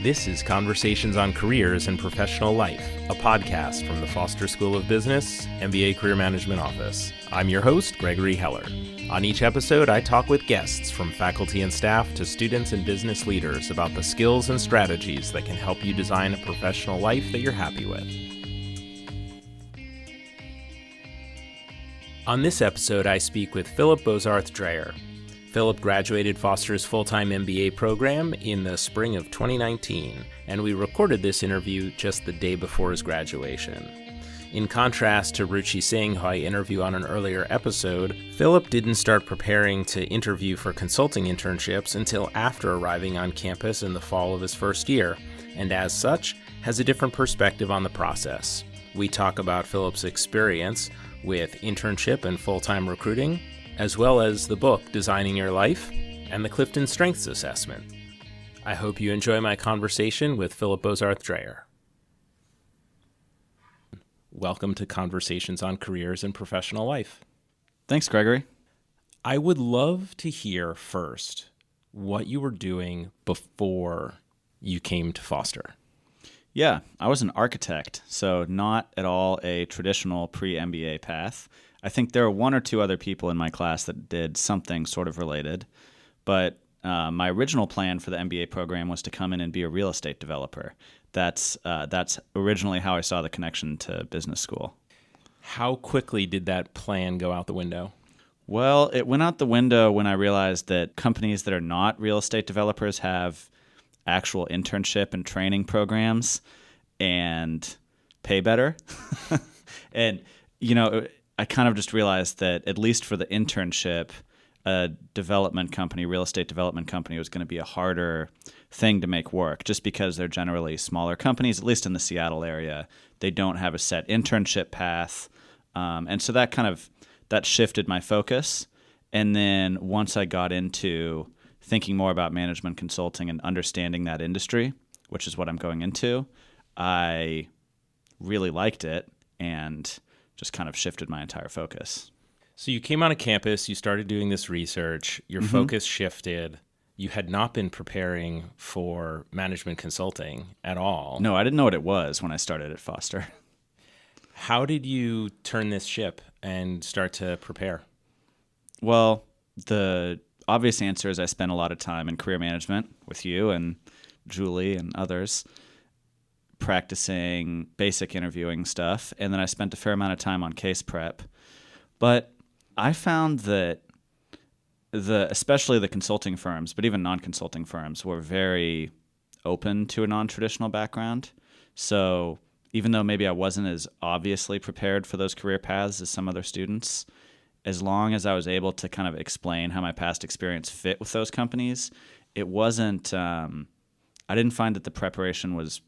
This is Conversations on Careers and Professional Life, a podcast from the Foster School of Business, MBA Career Management Office. I'm your host, Gregory Heller. On each episode, I talk with guests from faculty and staff to students and business leaders about the skills and strategies that can help you design a professional life that you're happy with. On this episode, I speak with Philip Bozarth Dreher. Philip graduated Foster's full-time MBA program in the spring of 2019, and we recorded this interview just the day before his graduation. In contrast to Ruchi Singh, who I interviewed on an earlier episode, Philip didn't start preparing to interview for consulting internships until after arriving on campus in the fall of his first year, and as such, has a different perspective on the process. We talk about Philip's experience with internship and full-time recruiting, as well as the book, Designing Your Life, and the Clifton Strengths Assessment. I hope you enjoy my conversation with Philip Bozarth Dreher. Welcome to Conversations on Careers and Professional Life. Thanks, Gregory. I would love to hear first what you were doing before you came to Foster. Yeah, I was an architect, so not at all a traditional pre-MBA path. I think there are one or two other people in my class that did something sort of related, but my original plan for the MBA program was to come in and be a real estate developer. That's originally how I saw the connection to business school. How quickly did that plan go out the window? Well, it went out the window when I realized that companies that are not real estate developers have actual internship and training programs and pay better. And, I kind of just realized that at least for the internship, a development company, real estate development company, was going to be a harder thing to make work just because they're generally smaller companies, at least in the Seattle area. They don't have a set internship path. And so that shifted my focus. And then once I got into thinking more about management consulting and understanding that industry, which is what I'm going into, I really liked it and just kind of shifted my entire focus. So you came on a campus, you started doing this research, your focus shifted. You had not been preparing for management consulting at all. No, I didn't know what it was when I started at Foster. How did you turn this ship and start to prepare? Well, the obvious answer is I spent a lot of time in career management with you and Julie and others, practicing basic interviewing stuff, and then I spent a fair amount of time on case prep. But I found that especially the consulting firms, but even non-consulting firms, were very open to a non-traditional background. So even though maybe I wasn't as obviously prepared for those career paths as some other students, as long as I was able to kind of explain how my past experience fit with those companies, it wasn't, I didn't find that the preparation was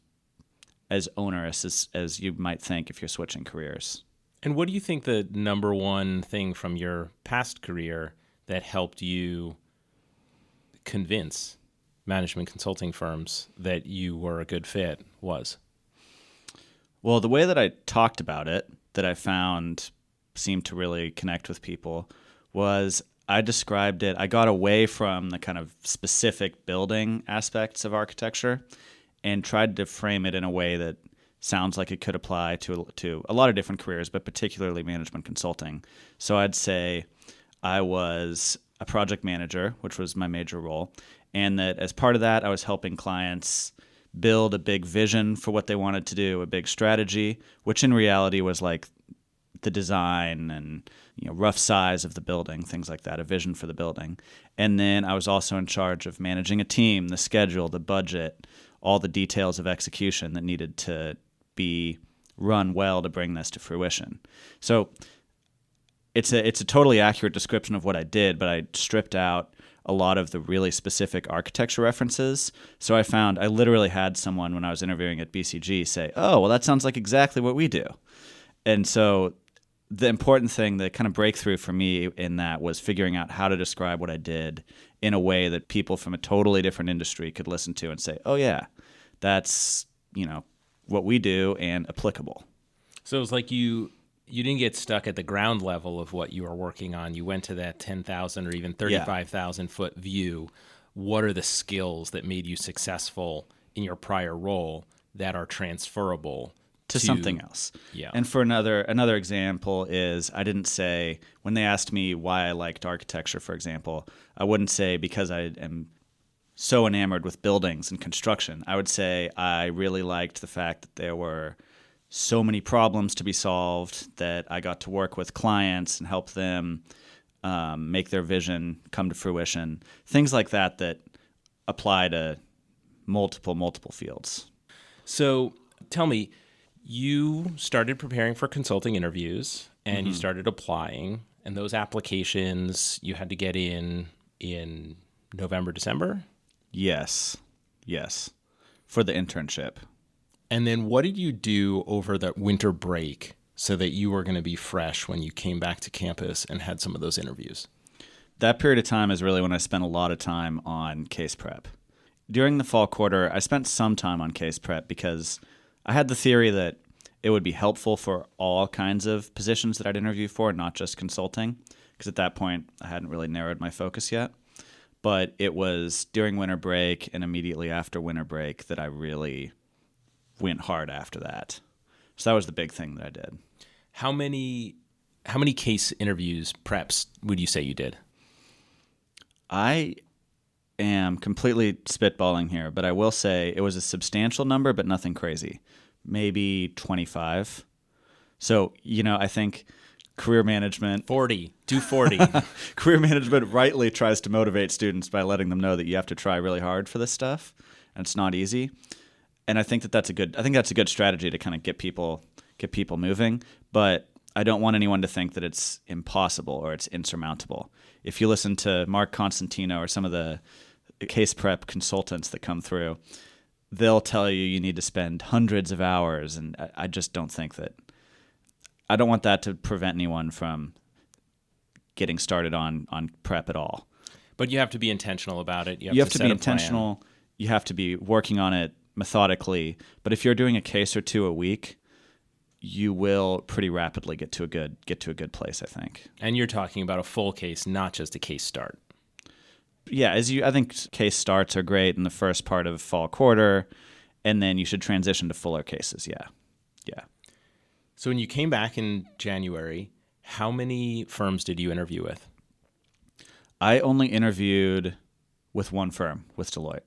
as onerous as you might think if you're switching careers. And what do you think the number one thing from your past career that helped you convince management consulting firms that you were a good fit was? Well, the way that I talked about it, that I found seemed to really connect with people, was I described it, I got away from the kind of specific building aspects of architecture and tried to frame it in a way that sounds like it could apply to a lot of different careers, but particularly management consulting. So I'd say I was a project manager, which was my major role, and that as part of that, I was helping clients build a big vision for what they wanted to do, a big strategy, which in reality was like the design and rough size of the building, things like that, a vision for the building. And then I was also in charge of managing a team, the schedule, the budget, all the details of execution that needed to be run well to bring this to fruition. So it's a totally accurate description of what I did, but I stripped out a lot of the really specific architecture references. So I found I literally had someone when I was interviewing at BCG say, "Oh, well, that sounds like exactly what we do." And so the important thing, the kind of breakthrough for me in that was figuring out how to describe what I did in a way that people from a totally different industry could listen to and say, "Oh yeah, that's, what we do and applicable." So it was like you didn't get stuck at the ground level of what you were working on. You went to that 10,000 or even 35,000 foot view. What are the skills that made you successful in your prior role that are transferable to something else. Yeah. And for another example is, I didn't say, when they asked me why I liked architecture, for example, I wouldn't say because I am so enamored with buildings and construction. I would say I really liked the fact that there were so many problems to be solved, that I got to work with clients and help them make their vision come to fruition. Things like that that apply to multiple fields. So tell me, you started preparing for consulting interviews and you started applying, and those applications you had to get in November, December? Yes. For the internship. And then what did you do over the winter break so that you were going to be fresh when you came back to campus and had some of those interviews? That period of time is really when I spent a lot of time on case prep. During the fall quarter, I spent some time on case prep because I had the theory that it would be helpful for all kinds of positions that I'd interview for, not just consulting, because at that point I hadn't really narrowed my focus yet. But it was during winter break and immediately after winter break that I really went hard after that. So that was the big thing that I did. How many case interviews, preps, would you say you did? I am completely spitballing here, but I will say it was a substantial number, but nothing crazy. Maybe 25. So, I think career management... 40. Do 40. Career management rightly tries to motivate students by letting them know that you have to try really hard for this stuff, and it's not easy. And I think that's a good strategy to kind of get people moving, but I don't want anyone to think that it's impossible or it's insurmountable. If you listen to Mark Constantino or some of the case prep consultants that come through, they'll tell you need to spend hundreds of hours, and I just don't think that. I don't want that to prevent anyone from getting started on prep at all. But you have to be intentional about it. You have to be intentional. You have to be working on it methodically. But if you're doing a case or two a week, you will pretty rapidly get to a good place, I think. And you're talking about a full case, not just a case start. Yeah, I think case starts are great in the first part of fall quarter, and then you should transition to fuller cases. Yeah. So when you came back in January, how many firms did you interview with? I only interviewed with one firm, with Deloitte.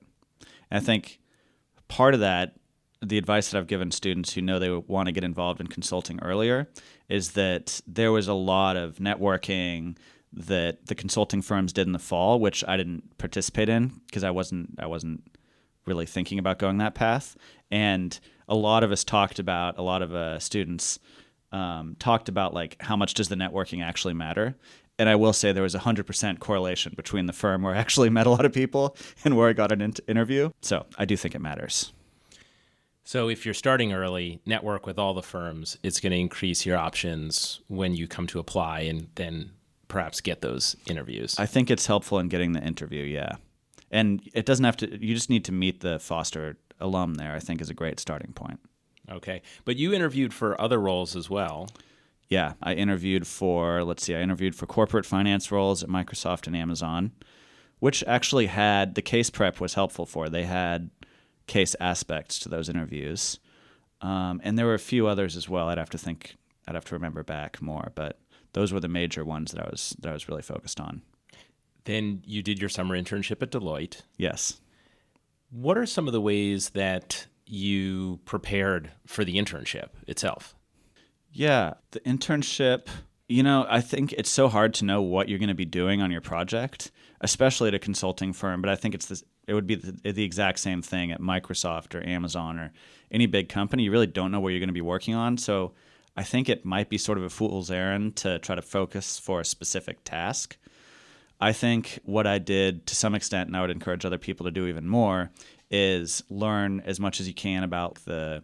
And I think part of that, the advice that I've given students who know they want to get involved in consulting earlier, is that there was a lot of networking that the consulting firms did in the fall, which I didn't participate in because I wasn't really thinking about going that path. And a lot of us students talked about like how much does the networking actually matter. And I will say there was 100% correlation between the firm where I actually met a lot of people and where I got an interview. So I do think it matters. So if you're starting early, network with all the firms. It's going to increase your options when you come to apply and then perhaps get those interviews. I think it's helpful in getting the interview, yeah. And it doesn't have to, you just need to meet the Foster alum there, I think is a great starting point. Okay. But you interviewed for other roles as well. Yeah, I interviewed for corporate finance roles at Microsoft and Amazon, which actually had, the case prep was helpful for. They had case aspects to those interviews. And there were a few others as well. I'd have to remember back more, but those were the major ones that I was really focused on. Then you did your summer internship at Deloitte. Yes. What are some of the ways that you prepared for the internship itself? Yeah, the internship, I think it's so hard to know what you're going to be doing on your project, especially at a consulting firm, but I think it would be the exact same thing at Microsoft or Amazon or any big company. You really don't know what you're going to be working on, so I think it might be sort of a fool's errand to try to focus for a specific task. I think what I did to some extent, and I would encourage other people to do even more, is learn as much as you can about the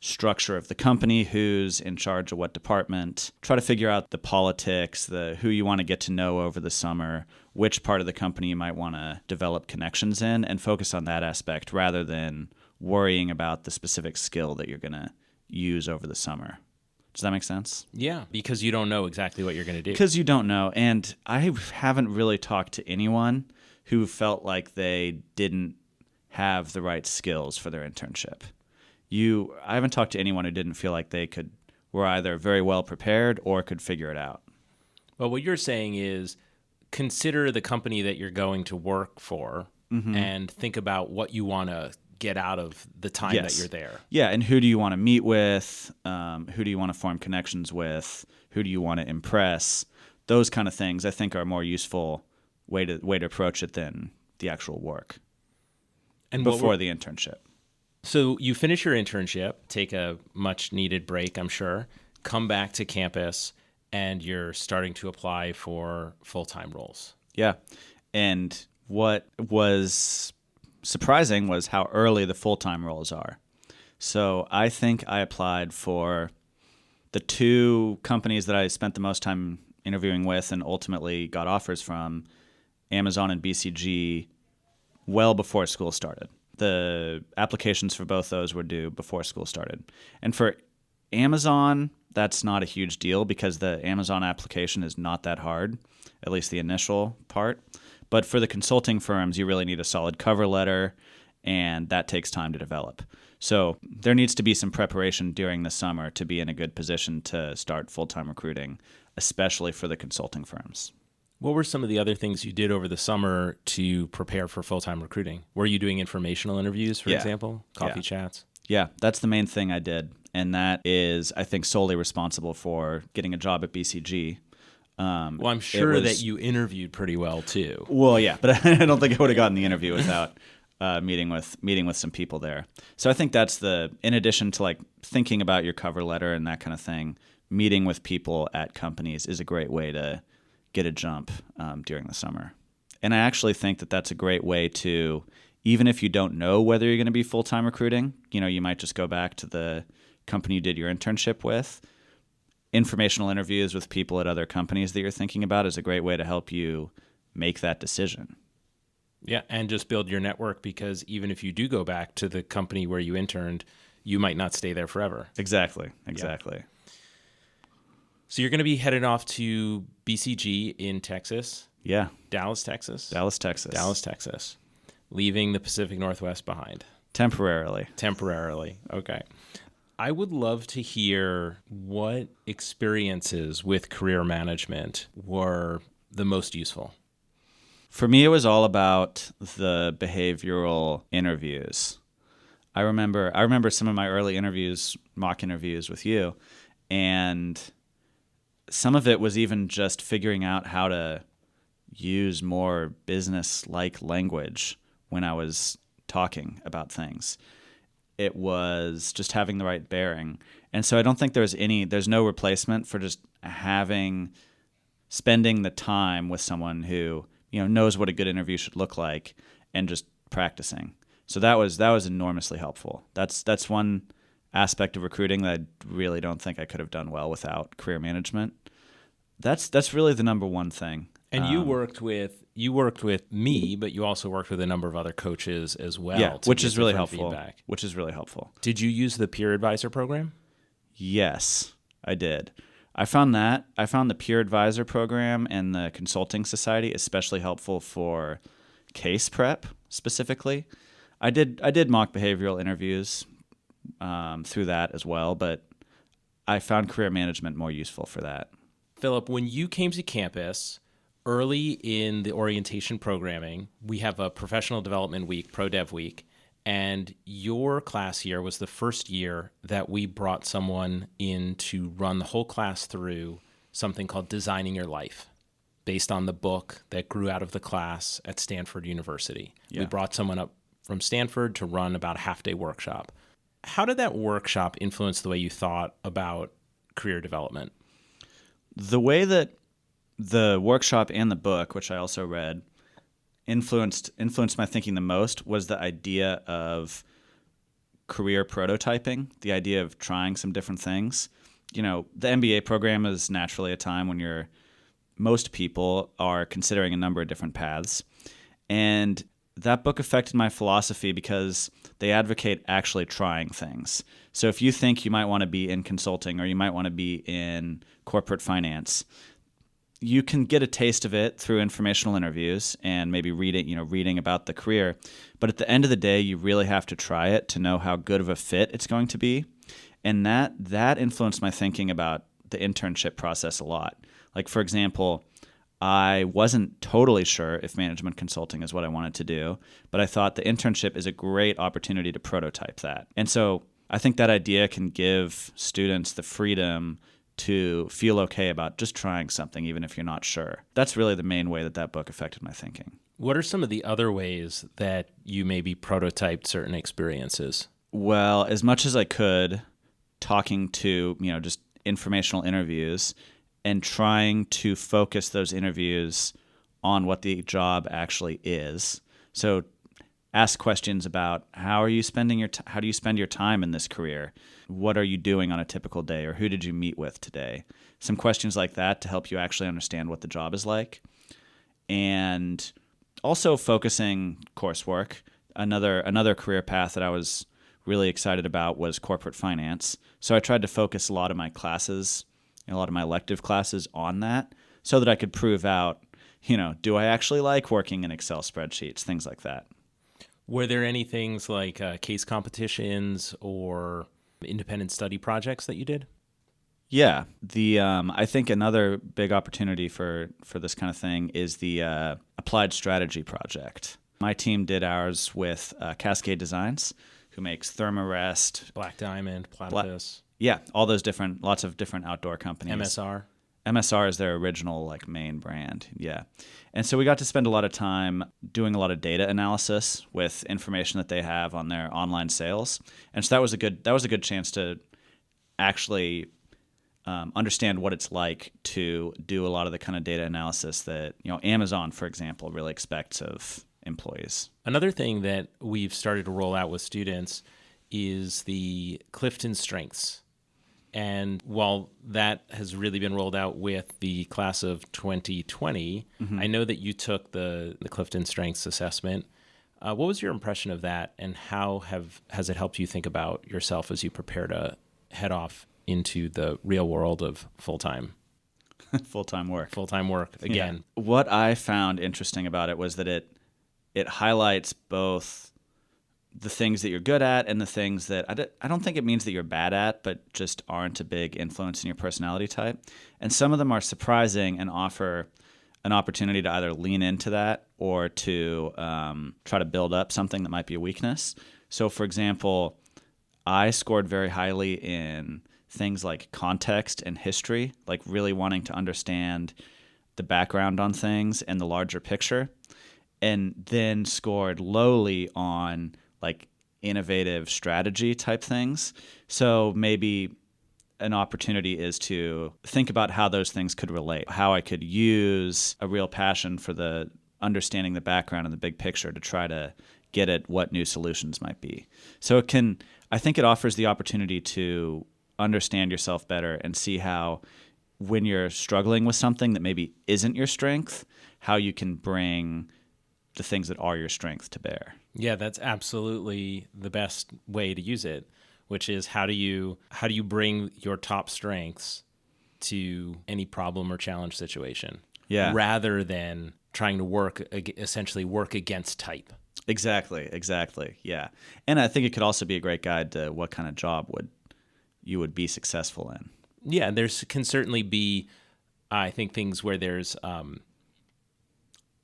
structure of the company, who's in charge of what department, try to figure out the politics, who you want to get to know over the summer, which part of the company you might want to develop connections in, and focus on that aspect rather than worrying about the specific skill that you're going to use over the summer. Does that make sense? Yeah, because you don't know exactly what you're going to do. Because you don't know. And I haven't really talked to anyone who felt like they didn't have the right skills for their internship. I haven't talked to anyone who didn't feel like were either very well prepared or could figure it out. Well, what you're saying is consider the company that you're going to work for and think about what you want to get out of the time that you're there. Yeah, and who do you want to meet with? Who do you want to form connections with? Who do you want to impress? Those kind of things I think are a more useful way to approach it than the actual work and before the internship. So you finish your internship, take a much needed break, I'm sure, come back to campus, and you're starting to apply for full-time roles. Yeah. And what was surprising was how early the full-time roles are. So I think I applied for the 2 companies that I spent the most time interviewing with and ultimately got offers from, Amazon and BCG, well before school started. The applications for both those were due before school started. And for Amazon, that's not a huge deal because the Amazon application is not that hard, at least the initial part. But for the consulting firms, you really need a solid cover letter, and that takes time to develop. So there needs to be some preparation during the summer to be in a good position to start full-time recruiting, especially for the consulting firms. What were some of the other things you did over the summer to prepare for full-time recruiting? Were you doing informational interviews, for example, coffee chats? Yeah, that's the main thing I did. And that is, I think, solely responsible for getting a job at BCG. Well, I'm sure that you interviewed pretty well, too. Well, yeah, but I don't think I would have gotten the interview without meeting with some people there. So I think that's in addition to like thinking about your cover letter and that kind of thing, meeting with people at companies is a great way to get a jump during the summer. And I actually think that that's a great way to, even if you don't know whether you're going to be full-time recruiting, you might just go back to the company you did your internship with. Informational interviews with people at other companies that you're thinking about is a great way to help you make that decision. Yeah, and just build your network, because even if you do go back to the company where you interned, you might not stay there forever. Exactly. Yeah. So you're going to be headed off to BCG in Texas. Yeah. Dallas, Texas. Dallas, Texas. Leaving the Pacific Northwest behind. Temporarily. Okay. I would love to hear what experiences with career management were the most useful. For me, it was all about the behavioral interviews. I remember some of my early interviews, mock interviews with you, and some of it was even just figuring out how to use more business-like language when I was talking about things. It was just having the right bearing. And so I don't think there's no replacement for just spending the time with someone who, knows what a good interview should look like and just practicing. So that was enormously helpful. That's one aspect of recruiting that I really don't think I could have done well without career management. That's really the number one thing. And you worked with me, but you also worked with a number of other coaches as well. Yeah, which is really helpful. Feedback. Which is really helpful. Did you use the peer advisor program? Yes, I did. I found the peer advisor program and the consulting society especially helpful for case prep specifically. I did mock behavioral interviews through that as well, but I found career management more useful for that. Philip, when you came to campus, early in the orientation programming, we have a professional development week, Pro Dev Week, and your class here was the first year that we brought someone in to run the whole class through something called Designing Your Life, based on the book that grew out of the class at Stanford University. Yeah. We brought someone up from Stanford to run about a half-day workshop. How did that workshop influence the way you thought about career development? The way that the workshop and the book, which I also read, influenced my thinking the most was the idea of career prototyping, the idea of trying some different things. The MBA program is naturally a time when most people are considering a number of different paths. And that book affected my philosophy because they advocate actually trying things. So if you think you might want to be in consulting or you might want to be in corporate finance, you can get a taste of it through informational interviews and maybe reading about the career. But at the end of the day, you really have to try it to know how good of a fit it's going to be. And that influenced my thinking about the internship process a lot. Like, for example, I wasn't totally sure if management consulting is what I wanted to do, but I thought the internship is a great opportunity to prototype that. And so I think that idea can give students the freedom to feel okay about just trying something, even if you're not sure. That's really the main way that book affected my thinking. What are some of the other ways that you maybe prototyped certain experiences? Well, as much as I could, talking to, just informational interviews and trying to focus those interviews on what the job actually is. So ask questions about how do you spend your time in this career? What are you doing on a typical day, or who did you meet with today? Some questions like that to help you actually understand what the job is like. And also focusing coursework. Another career path that I was really excited about was corporate finance. So I tried to focus a lot of my classes, a lot of my elective classes on that so that I could prove out, do I actually like working in Excel spreadsheets, things like that. Were there any things like case competitions or independent study projects that you did? Yeah. I think another big opportunity for this kind of thing is the applied strategy project. My team did ours with Cascade Designs, who makes Thermarest, Black Diamond, Platypus. All those lots of different outdoor companies. MSR is their original main brand. Yeah. And so we got to spend a lot of time doing a lot of data analysis with information that they have on their online sales. And so that was a good chance to actually understand what it's like to do a lot of the kind of data analysis that, Amazon, for example, really expects of employees. Another thing that we've started to roll out with students is the Clifton Strengths. And while that has really been rolled out with the class of 2020, I know that you took the Clifton Strengths assessment. What was your impression of that, and how has it helped you think about yourself as you prepare to head off into the real world of full-time work again? Yeah. What I found interesting about it was that it highlights both the things that you're good at and the things that I don't think it means that you're bad at, but just aren't a big influence in your personality type. And some of them are surprising and offer an opportunity to either lean into that or to try to build up something that might be a weakness. So, for example, I scored very highly in things like context and history, like really wanting to understand the background on things and the larger picture, and then scored lowly on innovative strategy type things. So maybe an opportunity is to think about how those things could relate, how I could use a real passion for the understanding the background and the big picture to try to get at what new solutions might be. So I think it offers the opportunity to understand yourself better and see how, when you're struggling with something that maybe isn't your strength, how you can bring the things that are your strength to bear. Yeah, that's absolutely the best way to use it, which is how do you bring your top strengths to any problem or challenge situation, rather than trying to essentially work against type. Exactly. Yeah. And I think it could also be a great guide to what kind of job you would be successful in. Yeah, can certainly be, I think, things where there's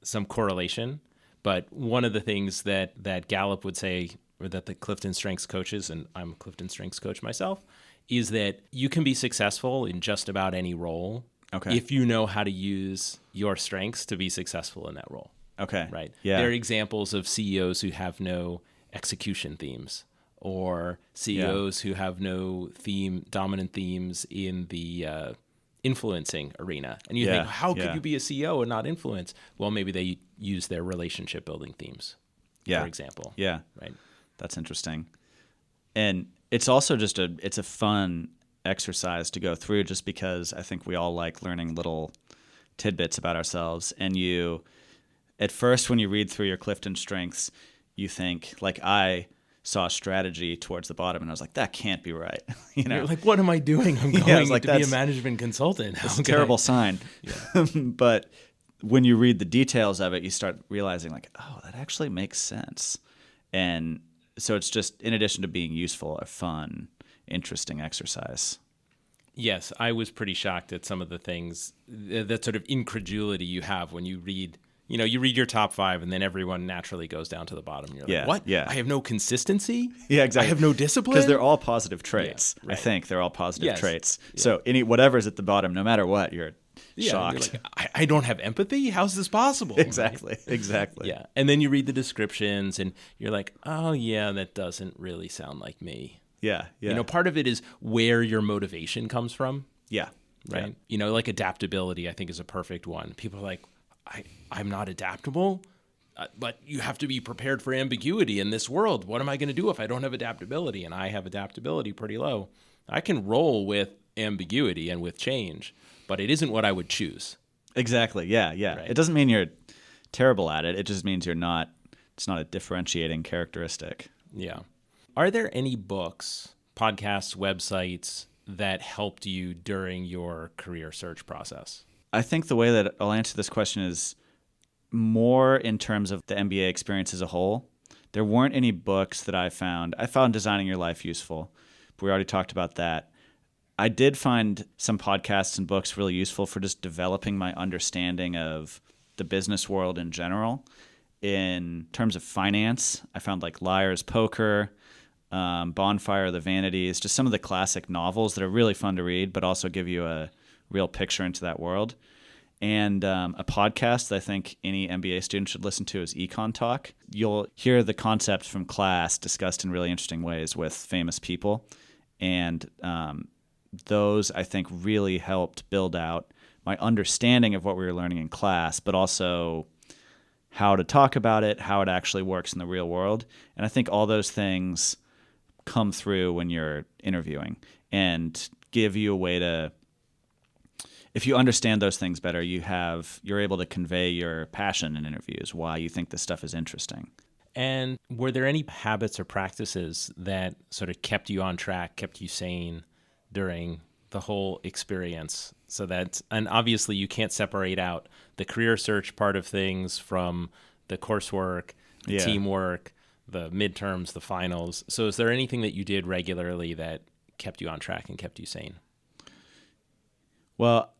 some correlation. But one of the things that Gallup would say, or that the Clifton Strengths coaches, and I'm a Clifton Strengths coach myself, is that you can be successful in just about any role if you know how to use your strengths to be successful in that role. Okay. Right. Yeah. There are examples of CEOs who have no execution themes, or CEOs who have no dominant themes in the influencing arena. And you think, how could you be a CEO and not influence? Well, maybe they use their relationship building themes, for example. Yeah. Right. That's interesting. And it's also just it's a fun exercise to go through, just because I think we all like learning little tidbits about ourselves. And at first, when you read through your Clifton Strengths, you think, I saw strategy towards the bottom, and I was like, that can't be right. You know, You're like, what am I doing? I'm going I was like, to be a management consultant. It's a terrible sign. Yeah. But when you read the details of it, you start realizing like, oh, that actually makes sense. And so it's just, in addition to being useful, a fun, interesting exercise. Yes, I was pretty shocked at some of the things, that sort of incredulity you have when you read, you read your top 5 and then everyone naturally goes down to the bottom. You're like, what? Yeah. I have no consistency? Yeah, exactly. I have no discipline? Because they're all positive traits. Yeah, right. I think they're all positive Yes. traits. Yeah. So whatever's at the bottom, no matter what, you're shocked. You're like, I don't have empathy? How's this possible? Exactly. Right? Exactly. Yeah. And then you read the descriptions and you're like, oh, yeah, that doesn't really sound like me. Yeah. Part of it is where your motivation comes from. Yeah. Right. Yeah. Like adaptability, I think, is a perfect one. People are like, I'm not adaptable, but you have to be prepared for ambiguity in this world. What am I going to do if I don't have adaptability? And I have adaptability pretty low. I can roll with ambiguity and with change, but it isn't what I would choose. Exactly. Yeah. Right. It doesn't mean you're terrible at it. It just means it's not a differentiating characteristic. Yeah. Are there any books, podcasts, websites that helped you during your career search process? I think the way that I'll answer this question is more in terms of the MBA experience as a whole. There weren't any books that I found. I found Designing Your Life useful, but we already talked about that. I did find some podcasts and books really useful for just developing my understanding of the business world in general. In terms of finance, I found like Liar's Poker, Bonfire of the Vanities, just some of the classic novels that are really fun to read, but also give you a real picture into that world. And a podcast that I think any MBA student should listen to is Econ Talk. You'll hear the concepts from class discussed in really interesting ways with famous people. And those, I think, really helped build out my understanding of what we were learning in class, but also how to talk about it, how it actually works in the real world. And I think all those things come through when you're interviewing and give you a way to, if you understand those things better, you're able to convey your passion in interviews, why you think this stuff is interesting. And were there any habits or practices that sort of kept you on track, kept you sane during the whole experience? And obviously you can't separate out the career search part of things from the coursework, the teamwork, the midterms, the finals. So is there anything that you did regularly that kept you on track and kept you sane? Well,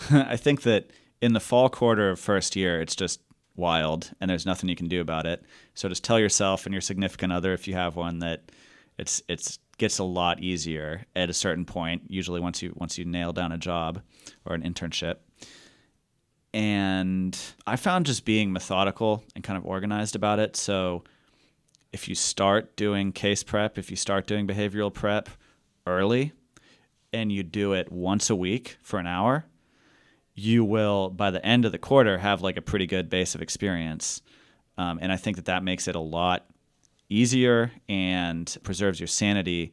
I think that in the fall quarter of first year, it's just wild and there's nothing you can do about it. So just tell yourself and your significant other, if you have one, that it's gets a lot easier at a certain point, usually once you nail down a job or an internship. And I found just being methodical and kind of organized about it. So if you start doing case prep, if you start doing behavioral prep early and you do it once a week for an hour, you will, by the end of the quarter, have like a pretty good base of experience. And I think that makes it a lot easier and preserves your sanity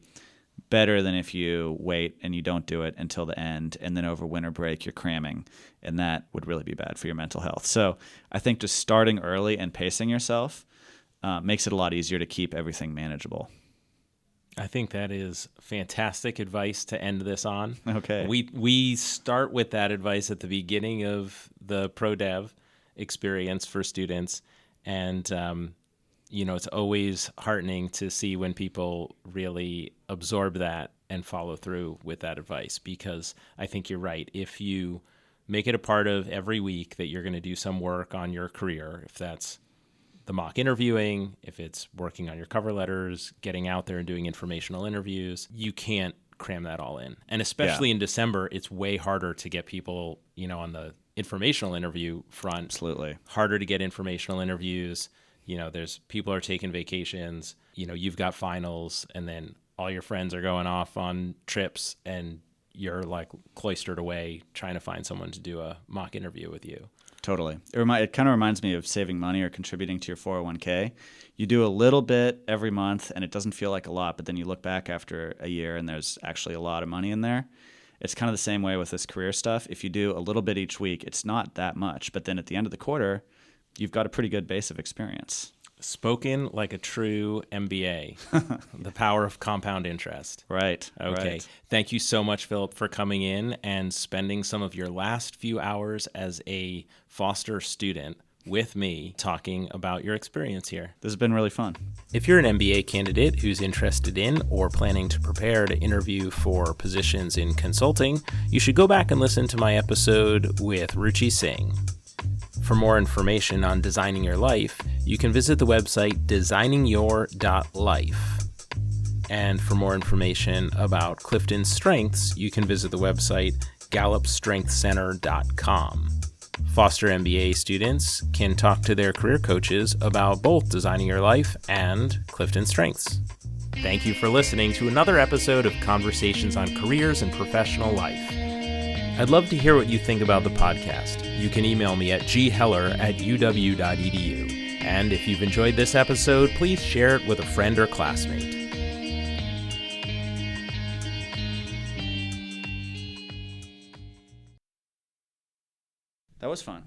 better than if you wait and you don't do it until the end and then over winter break you're cramming, and that would really be bad for your mental health. So I think just starting early and pacing yourself makes it a lot easier to keep everything manageable. I think that is fantastic advice to end this on. Okay. We start with that advice at the beginning of the ProDev experience for students, and it's always heartening to see when people really absorb that and follow through with that advice, because I think you're right. If you make it a part of every week that you're going to do some work on your career, if that's the mock interviewing, if it's working on your cover letters, getting out there and doing informational interviews, you can't cram that all in. And especially in December, it's way harder to get people, on the informational interview front. Absolutely. Harder to get informational interviews. There's people are taking vacations, you've got finals, and then all your friends are going off on trips and you're like cloistered away trying to find someone to do a mock interview with you. Totally. It kind of reminds me of saving money or contributing to your 401k. You do a little bit every month and it doesn't feel like a lot, but then you look back after a year and there's actually a lot of money in there. It's kind of the same way with this career stuff. If you do a little bit each week, it's not that much, but then at the end of the quarter, you've got a pretty good base of experience. Spoken like a true MBA. The power of compound interest. Right. Okay. Right. Thank you so much, Philip, for coming in and spending some of your last few hours as a Foster student with me talking about your experience here. This has been really fun. If you're an MBA candidate who's interested in or planning to prepare to interview for positions in consulting, you should go back and listen to my episode with Ruchi Singh. For more information on designing your life, you can visit the website designingyour.life. And for more information about Clifton's strengths, you can visit the website gallupstrengthcenter.com. Foster MBA students can talk to their career coaches about both designing your life and Clifton Strengths. Thank you for listening to another episode of Conversations on Careers and Professional Life. I'd love to hear what you think about the podcast. You can email me at gheller@uw.edu. And if you've enjoyed this episode, please share it with a friend or classmate. That was fun.